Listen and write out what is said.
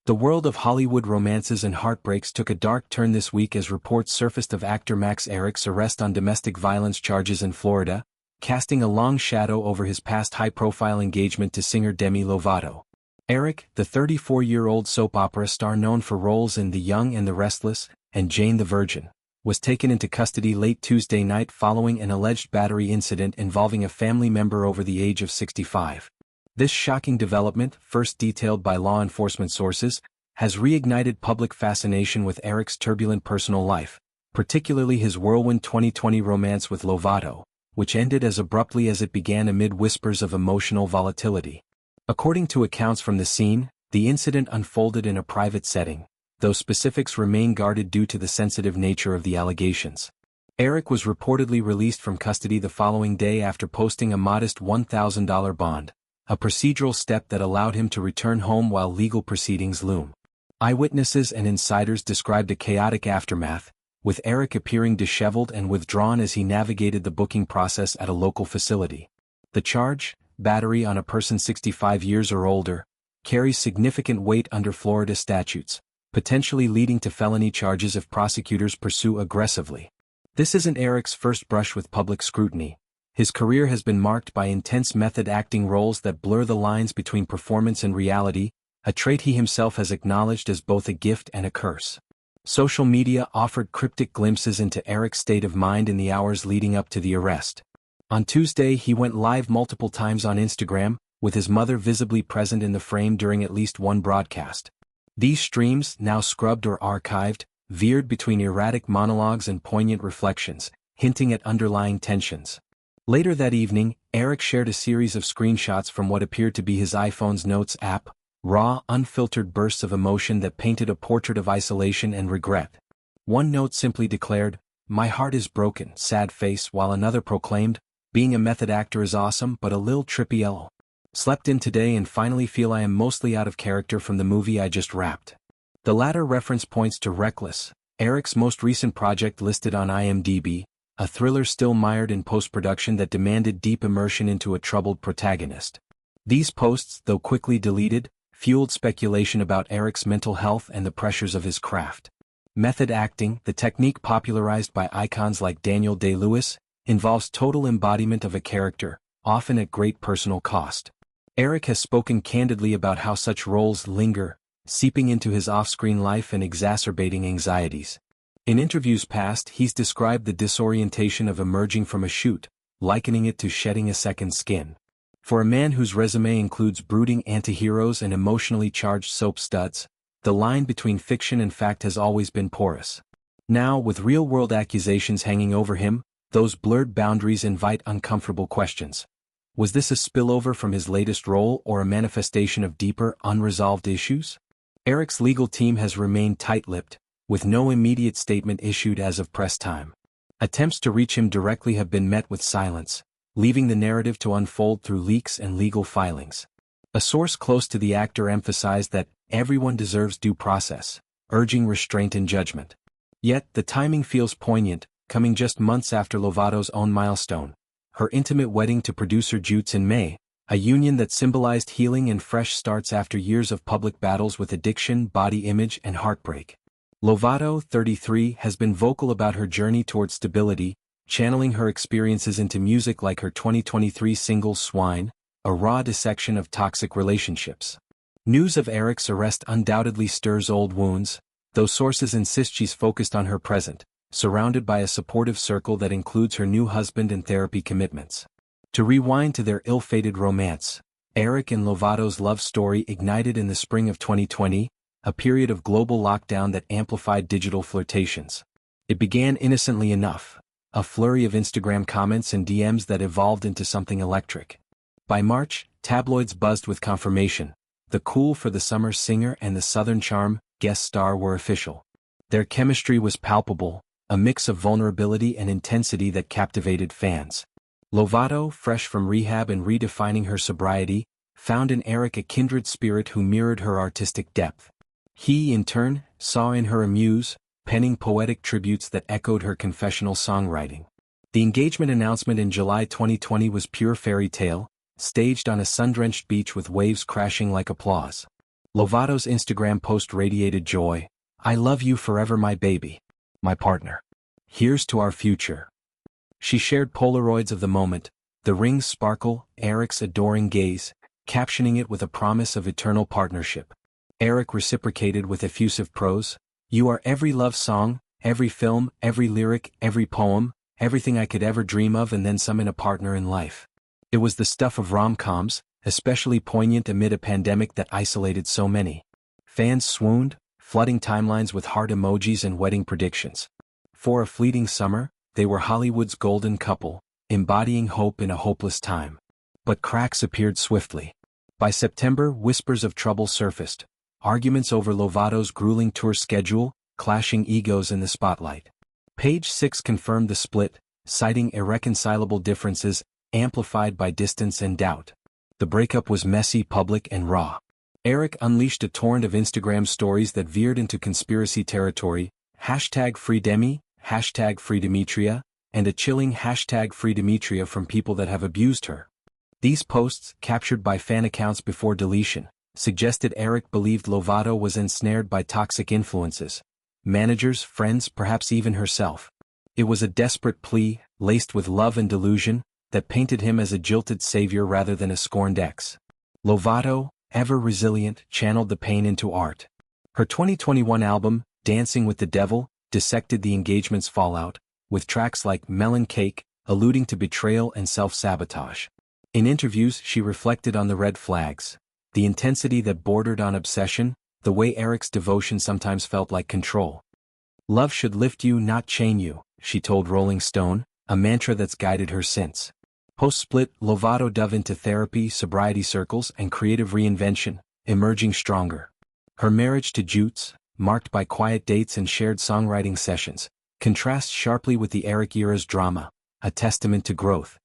The world of Hollywood romances and heartbreaks took a dark turn this week as reports surfaced of actor Max Ehrich's arrest on domestic violence charges in Florida, casting a long shadow over his past high-profile engagement to singer Demi Lovato. Ehrich, the 34-year-old soap opera star known for roles in The Young and the Restless and Jane the Virgin, was taken into custody late Tuesday night following an alleged battery incident involving a family member over the age of 65. This shocking development, first detailed by law enforcement sources, has reignited public fascination with Ehrich's turbulent personal life, particularly his whirlwind 2020 romance with Lovato, which ended as abruptly as it began amid whispers of emotional volatility. According to accounts from the scene, the incident unfolded in a private setting, though specifics remain guarded due to the sensitive nature of the allegations. Ehrich was reportedly released from custody the following day after posting a modest $1,000 bond, a procedural step that allowed him to return home while legal proceedings loom. Eyewitnesses and insiders described a chaotic aftermath, with Ehrich appearing disheveled and withdrawn as he navigated the booking process at a local facility. The charge, battery on a person 65 years or older, carries significant weight under Florida statutes, potentially leading to felony charges if prosecutors pursue aggressively. This isn't Ehrich's first brush with public scrutiny. His career has been marked by intense method acting roles that blur the lines between performance and reality, a trait he himself has acknowledged as both a gift and a curse. Social media offered cryptic glimpses into Ehrich's state of mind in the hours leading up to the arrest. On Tuesday he went live multiple times on Instagram, with his mother visibly present in the frame during at least one broadcast. These streams, now scrubbed or archived, veered between erratic monologues and poignant reflections, hinting at underlying tensions. Later that evening, Ehrich shared a series of screenshots from what appeared to be his iPhone's Notes app, raw, unfiltered bursts of emotion that painted a portrait of isolation and regret. One note simply declared, "My heart is broken, sad face," while another proclaimed, "Being a method actor is awesome but a lil trippy lol. Slept in today and finally feel I am mostly out of character from the movie I just wrapped." The latter reference points to Reckless, Ehrich's most recent project listed on IMDb, a thriller still mired in post-production that demanded deep immersion into a troubled protagonist. These posts, though quickly deleted, fueled speculation about Ehrich's mental health and the pressures of his craft. Method acting, the technique popularized by icons like Daniel Day-Lewis, involves total embodiment of a character, often at great personal cost. Ehrich has spoken candidly about how such roles linger, seeping into his off-screen life and exacerbating anxieties. In interviews past, he's described the disorientation of emerging from a shoot, likening it to shedding a second skin. For a man whose resume includes brooding antiheroes and emotionally charged soap studs, the line between fiction and fact has always been porous. Now, with real-world accusations hanging over him, those blurred boundaries invite uncomfortable questions. Was this a spillover from his latest role or a manifestation of deeper, unresolved issues? Ehrich's legal team has remained tight-lipped, with no immediate statement issued as of press time. Attempts to reach him directly have been met with silence, leaving the narrative to unfold through leaks and legal filings. A source close to the actor emphasized that everyone deserves due process, urging restraint and judgment. Yet, the timing feels poignant, coming just months after Lovato's own milestone, her intimate wedding to producer Jutes in May, a union that symbolized healing and fresh starts after years of public battles with addiction, body image, and heartbreak. Lovato, 33, has been vocal about her journey toward stability, channeling her experiences into music like her 2023 single Swine, a raw dissection of toxic relationships. News of Ehrich's arrest undoubtedly stirs old wounds, though sources insist she's focused on her present, surrounded by a supportive circle that includes her new husband and therapy commitments. To rewind to their ill-fated romance, Ehrich and Lovato's love story ignited in the spring of 2020, a period of global lockdown that amplified digital flirtations. It began innocently enough, a flurry of Instagram comments and DMs that evolved into something electric. By March, tabloids buzzed with confirmation. The cool for the summer singer and the Southern Charm guest star were official. Their chemistry was palpable, a mix of vulnerability and intensity that captivated fans. Lovato, fresh from rehab and redefining her sobriety, found in Ehrich a kindred spirit who mirrored her artistic depth. He, in turn, saw in her a muse, penning poetic tributes that echoed her confessional songwriting. The engagement announcement in July 2020 was pure fairy tale, staged on a sun-drenched beach with waves crashing like applause. Lovato's Instagram post radiated joy. "I love you forever, my baby. My partner. Here's to our future." She shared Polaroids of the moment, the ring's sparkle, Erich's adoring gaze, captioning it with a promise of eternal partnership. Erich reciprocated with effusive prose. "You are every love song, every film, every lyric, every poem, everything I could ever dream of and then some in a partner in life." It was the stuff of rom-coms, especially poignant amid a pandemic that isolated so many. Fans swooned, flooding timelines with heart emojis and wedding predictions. For a fleeting summer, they were Hollywood's golden couple, embodying hope in a hopeless time. But cracks appeared swiftly. By September, whispers of trouble surfaced. Arguments over Lovato's grueling tour schedule, clashing egos in the spotlight. Page 6 confirmed the split, citing irreconcilable differences, amplified by distance and doubt. The breakup was messy, public, and raw. Erich unleashed a torrent of Instagram stories that veered into conspiracy territory, #FreeDemi, #FreeDemetria, and a chilling #FreeDemetria from people that have abused her. These posts, captured by fan accounts before deletion, suggested Erich believed Lovato was ensnared by toxic influences. Managers, friends, perhaps even herself. It was a desperate plea, laced with love and delusion, that painted him as a jilted savior rather than a scorned ex. Lovato, ever resilient, channeled the pain into art. Her 2021 album, Dancing with the Devil, dissected the engagement's fallout, with tracks like Melon Cake, alluding to betrayal and self-sabotage. In interviews, she reflected on the red flags, the intensity that bordered on obsession, the way Erich's devotion sometimes felt like control. "Love should lift you, not chain you," she told Rolling Stone, a mantra that's guided her since. Post-split, Lovato dove into therapy, sobriety circles, and creative reinvention, emerging stronger. Her marriage to Jutes, marked by quiet dates and shared songwriting sessions, contrasts sharply with the Erich era's drama, a testament to growth.